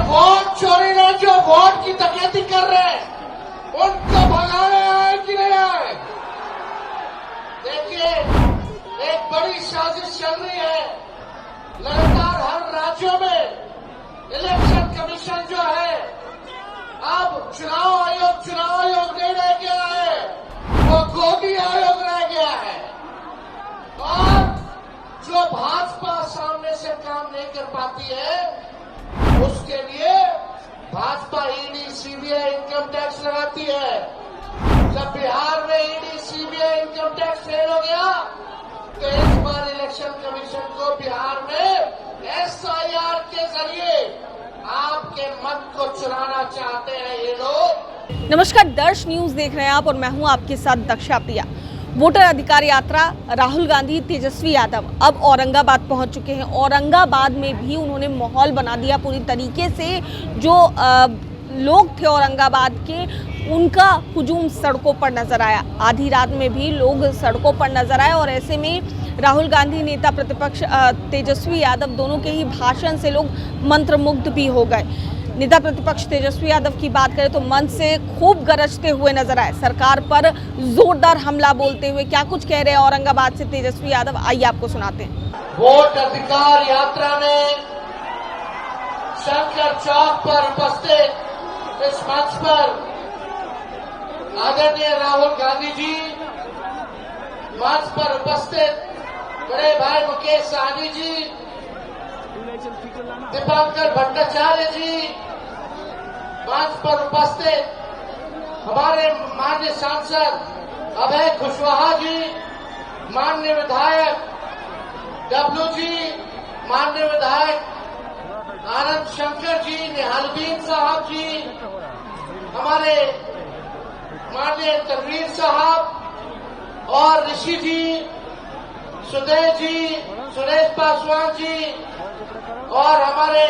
Vote चोरी ने जो वोट की डकैती कर रहे हैं उनको भगाने आए कि नहीं आए? देखिए, एक बड़ी साजिश चल रही है। लगातार हर राज्यों में इलेक्शन कमीशन जो है, अब चुनाव आयोग नहीं रह गया है, वो गोदी आयोग रह गया है। और जो भाजपा सामने से काम नहीं कर पाती है, उसके लिए Bhajpa ED CBI income tax लगाती है। जब बिहार में ED CBI income tax fail हो गया, तो इस बार इलेक्शन कमीशन को बिहार में एसआईआर के जरिए आपके मत को चुराना चाहते हैं ये लोग। नमस्कार, दर्श न्यूज देख रहे हैं आप और मैं हूं आपके साथ दक्षा प्रिया। वोटर अधिकार यात्रा राहुल गांधी, तेजस्वी यादव अब औरंगाबाद पहुंच चुके हैं। औरंगाबाद में भी उन्होंने माहौल बना दिया पूरी तरीके से। जो लोग थे औरंगाबाद के, उनका हुजूम सड़कों पर नजर आया। आधी रात में भी लोग सड़कों पर नजर आए और ऐसे में राहुल गांधी, नेता प्रतिपक्ष तेजस्वी यादव, दोनों के ही भाषण से लोग मंत्रमुग्ध भी हो गए। नेता प्रतिपक्ष तेजस्वी यादव की बात करें तो मंच से खूब गरजते हुए नजर आए, सरकार पर जोरदार हमला बोलते हुए। क्या कुछ कह रहे हैं औरंगाबाद से तेजस्वी यादव, आइए आपको सुनाते हैं। वोट अधिकार यात्रा में शंकर चौक पर उपस्थित इस मंच पर आदरणीय राहुल गांधी जी, मंच पर उपस्थित बड़े भाई मुकेश सहनी जी, दीपांकर भट्टाचार्य जी, मंच पर उपस्थित हमारे माननीय सांसद अभय कुशवाहा जी, माननीय विधायक डब्लू जी, माननीय विधायक आनंद शंकर जी, निहालदीन साहब जी, हमारे माननीय तनवीर साहब और ऋषि जी, सुदेश जी, सुरेश पासवान जी और हमारे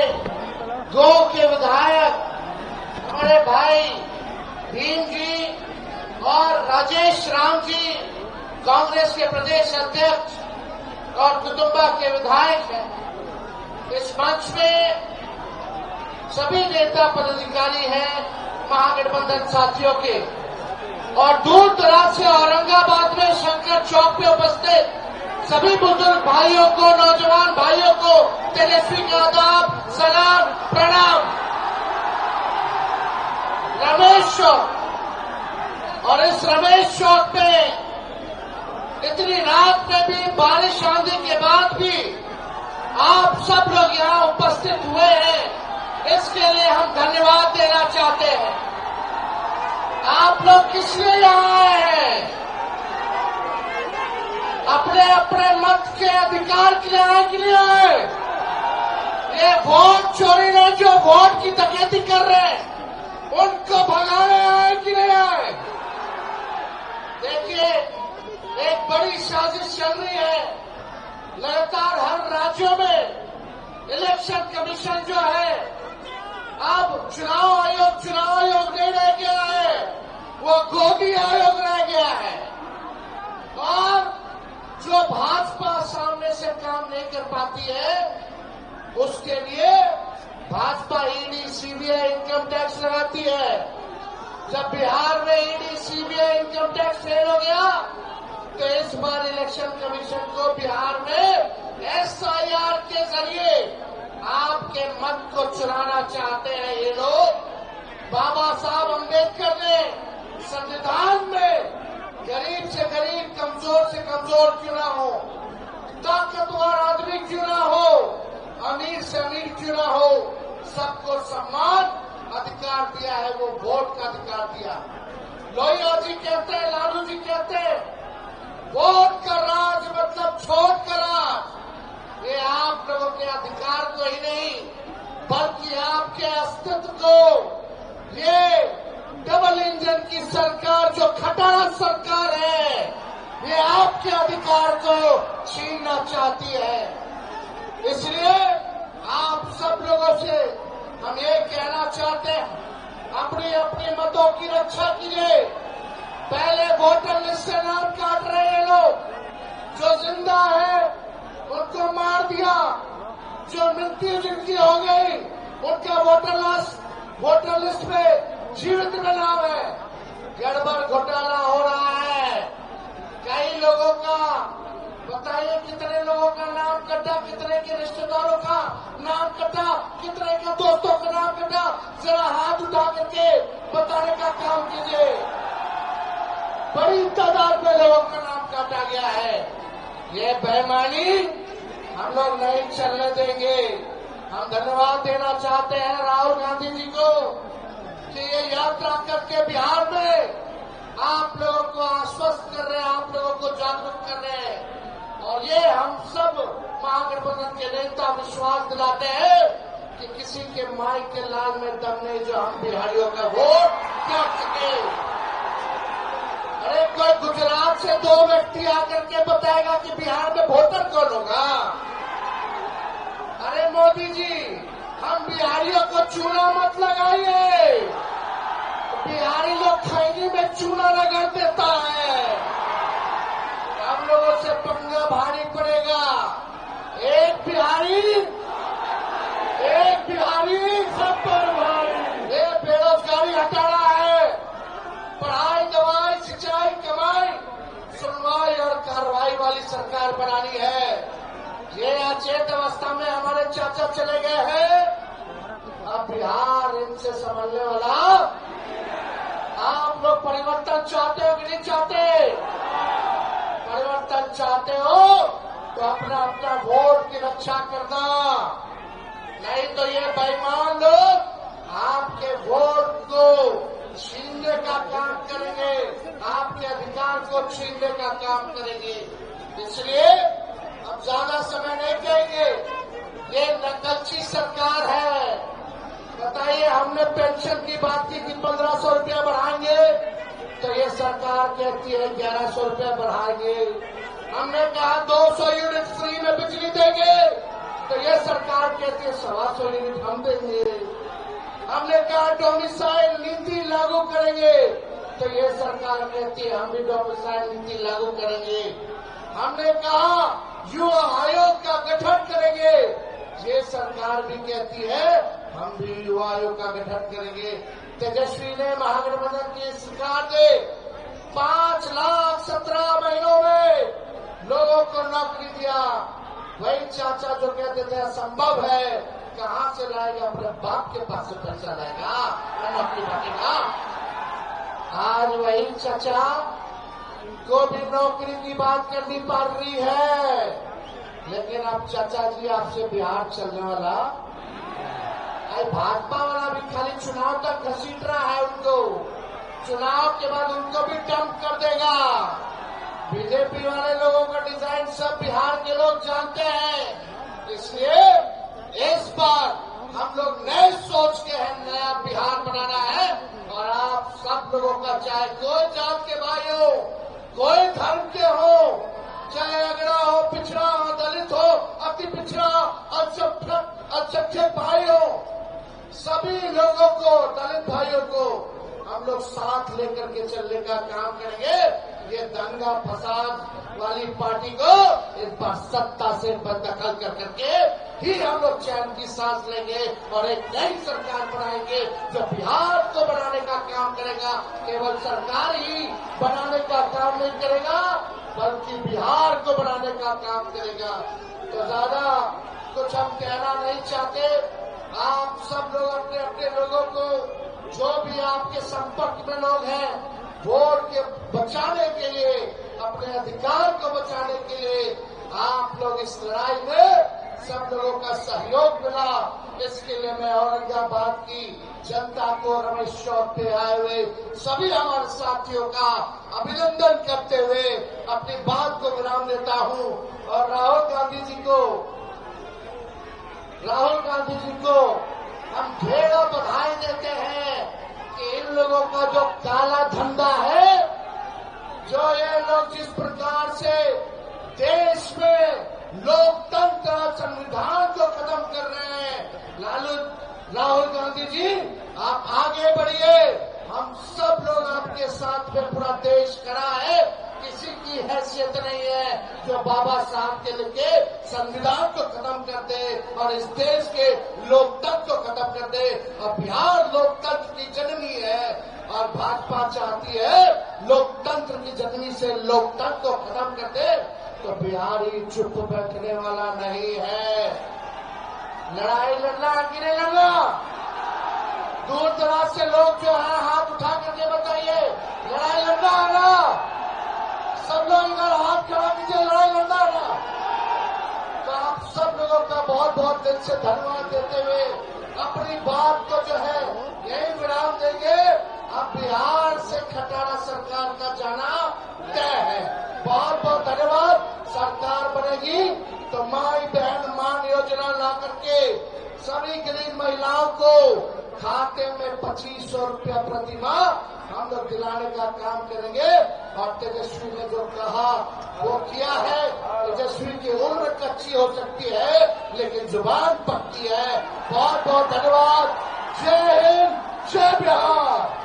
गो के विधायक हमारे भाई भीम जी और राजेश राम जी, कांग्रेस के प्रदेश अध्यक्ष और कुटुंबा के विधायक हैं। इस मंच में सभी नेता पदाधिकारी हैं महागठबंधन साथियों के, और दूर दराज से औरंगाबाद में शंकर चौक पे उपस्थित सभी बुजुर्ग भाइयों को, नौजवान भाइयों को तेजस्वी का आदाब, सलाम, प्रणाम। रमेश चौक, और इस रमेश चौक पे इतनी रात में भी, बारिश आंधी के बाद भी आप सब लोग यहाँ उपस्थित हुए हैं, इसके लिए हम धन्यवाद देना चाहते हैं। आप लोग किस लिए यहाँ आए हैं? अपने अपने मत के अधिकार के लिए आए कि नहीं आए? ये वोट चोरी ने जो वोट की डकैती कर रहे हैं उनको भगाने आए कि नहीं आए? देखिए, एक बड़ी साजिश चल रही है। लगातार हर राज्यों में इलेक्शन कमीशन जो है, अब चुनाव आयोग नहीं रह गया है, वो गोदी आयोग रह गया है। और जो भाजपा सामने से काम नहीं कर पाती है, उसके लिए Bhajpa ED CBI income tax लगाती है। जब बिहार में ED CBI income tax fail हो गया, तो इस बार इलेक्शन कमीशन को बिहार में एसआईआर के जरिए आपके मत को चुराना चाहते हैं ये लोग। बाबा साहब अम्बेडकर ने संविधान में गरीब से गरीब, कमजोर से कमजोर क्यों ना हो, ताकतवर आदमी क्यों ना हो, अमीर से अमीर क्यों ना हो, सबको सम्मान अधिकार दिया है, वो वोट का अधिकार दिया। लोहिया जी कहते हैं, लालू जी कहते हैं, वोट का राज मतलब छोट का राज। ये आप लोगों के अधिकार को ही नहीं, बल्कि आपके अस्तित्व को ये डबल इंजन की सरकार, जो खटारा सरकार है, ये आपके अधिकार को छीनना चाहती है। इसलिए आप सब लोगों से हम ये कहना चाहते हैं, अपनी अपनी मतों की रक्षा कीजिए। पहले वोटर लिस्ट से नाम काट रहे हैं लोग, जो जिंदा है उनको मार दिया, जो मृत्यु जिनकी हो गई उनका वोटर वोटर लिस्ट में जीवित में नाम है। गड़बड़ घोटाला हो रहा है। कई लोगों का बताइए, कितने लोगों का नाम कटा, कितने के रिश्तेदारों का नाम कटा, कितने के दोस्तों का नाम कटा, जरा हाथ उठा करके बताने का काम कीजिए। बड़ी तादाद में लोगों का नाम काटा गया है। ये बेईमानी हम लोग नहीं चलने देंगे। हम धन्यवाद देना चाहते हैं राहुल गांधी जी को कि ये यात्रा करके बिहार में आप लोगों को आश्वस्त कर रहे हैं, आप लोगों को जागरूक कर रहे हैं। और ये हम सब महागठबंधन के नेता विश्वास दिलाते हैं कि किसी के माई के लाल में दम नहीं जो हम बिहारियों का वोट कर सके। अरे कोई गुजरात से 2 व्यक्ति आकर के बताएगा कि बिहार में वोटर कौन होगा? अरे मोदी जी, हम बिहारियों को चूना मत लगाइए। बिहारी लोग खैनी में चूना रगड़ देता है। हम लोगों से पंगा भारी पड़ेगा। एक बिहारी सब पर भारी। ये बेरोजगारी हटाना है। पढ़ाई, दवाई, सिंचाई, कमाई, सुनवाई और कार्रवाई वाली सरकार बनानी है। ये अचेत अवस्था में हमारे चाचा चले गए हैं। अब बिहार इनसे संभलने वाला। आप लोग परिवर्तन चाहते हो कि नहीं चाहते? परिवर्तन चाहते हो तो अपना अपना वोट की रक्षा करना, नहीं तो ये बेईमान लोग आपके वोट को छीनने का काम करेंगे, आपके अधिकार को छीनने का काम करेंगे। इसलिए अब ज्यादा समय नहीं कहेंगे। ये नकलची सरकार है। बताइए, हमने पेंशन की बात की कि 1500 रुपया बढ़ाएंगे, तो ये सरकार कहती है 1100 रुपया बढ़ाएंगे। हमने कहा 200 यूनिट फ्री में बिजली देंगे, तो ये सरकार कहती है 125 यूनिट हम देंगे। हमने कहा डोमिसाइल नीति लागू करेंगे, तो ये सरकार कहती है हम भी डोमिसाइल नीति लागू करेंगे। हमने कहा युवा आयोग का गठन करेंगे, ये सरकार भी कहती है हम भी युवा आयोग का गठन करेंगे। तेजस्वी ने महागठबंधन की सरकार ने 5,17,000 महीनों में लोगों को नौकरी दिया। वही चाचा जो कहते थे असंभव है, कहां से लाएगा? अपने बाप के पास से पैसा लाएगा, नौकरी मांगेगा। आज वही चाचा को भी नौकरी की बात करनी पड़ रही है। लेकिन अब चाचा जी आपसे बिहार चलने वाला, भाजपा वाला भी खाली चुनाव तक घसीट रहा है उनको। चुनाव के बाद उनको भी डंप कर देगा। बीजेपी वाले लोगों का डिजाइन सब बिहार के लोग जानते हैं। इसलिए इस बार हम लोग नए सोच के हैं, नया बिहार बनाना है। और आप सब लोगों का, चाहे कोई जात के भाई हो, कोई धर्म के हो, चाहे अगड़ा हो, पिछड़ा हो, दलित हो, अति पिछड़ा, अल्पसंख्यक भाई हो, सभी लोगों को, दलित भाइयों को हम लोग साथ लेकर के चलने का काम करेंगे। ये दंगा फसाद वाली पार्टी को इस बार सत्ता से बददखल कर करके ही हम लोग चैन की सांस लेंगे और एक नई सरकार बनाएंगे जो बिहार को बनाने का काम करेगा। केवल सरकार ही बनाने का काम नहीं करेगा, बल्कि बिहार को बनाने का काम करेगा। तो ज्यादा कुछ हम कहना नहीं चाहते। आप सब लोग अपने अपने लोगों को, जो भी आपके संपर्क में लोग हैं, वोट के बचाने के लिए, अपने अधिकार को बचाने के लिए आप लोग इस लड़ाई में सब लोगों का सहयोग मिला। इसके लिए मैं औरंगाबाद की जनता को, रमेश चौक पे आए हुए सभी हमारे साथियों का अभिनंदन करते हुए अपनी बात को विराम देता हूं। और राहुल गांधी जी को हम ढेरों बधाई देते हैं कि इन लोगों का जो काला धंधा है, जो ये लोग जिस प्रकार से देश में लोकतंत्र और संविधान को खत्म कर रहे हैं, राहुल गांधी जी आप आगे बढ़िए। हम सब लोग आपके साथ में, पूरा देश खड़ा है। किसी की हैसियत नहीं है जो बाबा साहब के लिखे संविधान को खत्म कर दे और इस देश के लोकतंत्र को खत्म कर दे। और बिहार लोक भाजपा चाहती है लोकतंत्र की जमीन से लोकतंत्र को खत्म कर दे, तो बिहारी चुप बैठने वाला नहीं है। लड़ाई लड़ना कि नहीं लड़ना? दूर दराज से लोग जो है हाथ उठा करके बताइए, लड़ाई लड़ना है ना? सब लोग इधर हाथ खड़ा कीजिए, लड़ाई लड़ना है ना? तो आप सब लोगों का बहुत बहुत दिल से धन्यवाद देते हुए अपनी बात को जो है यही विराम देंगे। अब बिहार से खटारा सरकार का जाना तय है। बहुत बहुत धन्यवाद। सरकार बनेगी तो माई बहन मान योजना ला करके सभी गरीब महिलाओं को खाते में 2500 रुपया प्रति माह हम लोग दिलाने का काम करेंगे। और तेजस्वी ने जो कहा वो किया है। तेजस्वी की उम्र कच्ची हो सकती है लेकिन जुबान पक्की है। बहुत बहुत धन्यवाद। जय हिंद, जय बिहार।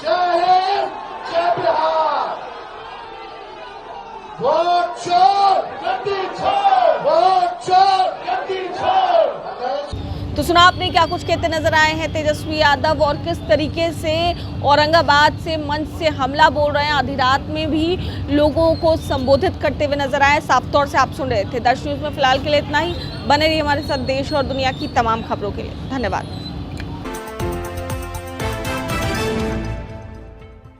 जय हिंद, जय बिहार। वोट चोर गद्दी छोड़, वोट चोर गद्दी छोड़। तो सुना आपने क्या कुछ कहते नजर आए हैं तेजस्वी यादव और किस तरीके से औरंगाबाद से मंच से हमला बोल रहे हैं। आधी रात में भी लोगों को संबोधित करते हुए नजर आए। साफ तौर से आप सुन रहे थे दर्श न्यूज में। फिलहाल के लिए इतना ही। बने रहिए हमारे साथ देश और दुनिया की तमाम खबरों के लिए। धन्यवाद।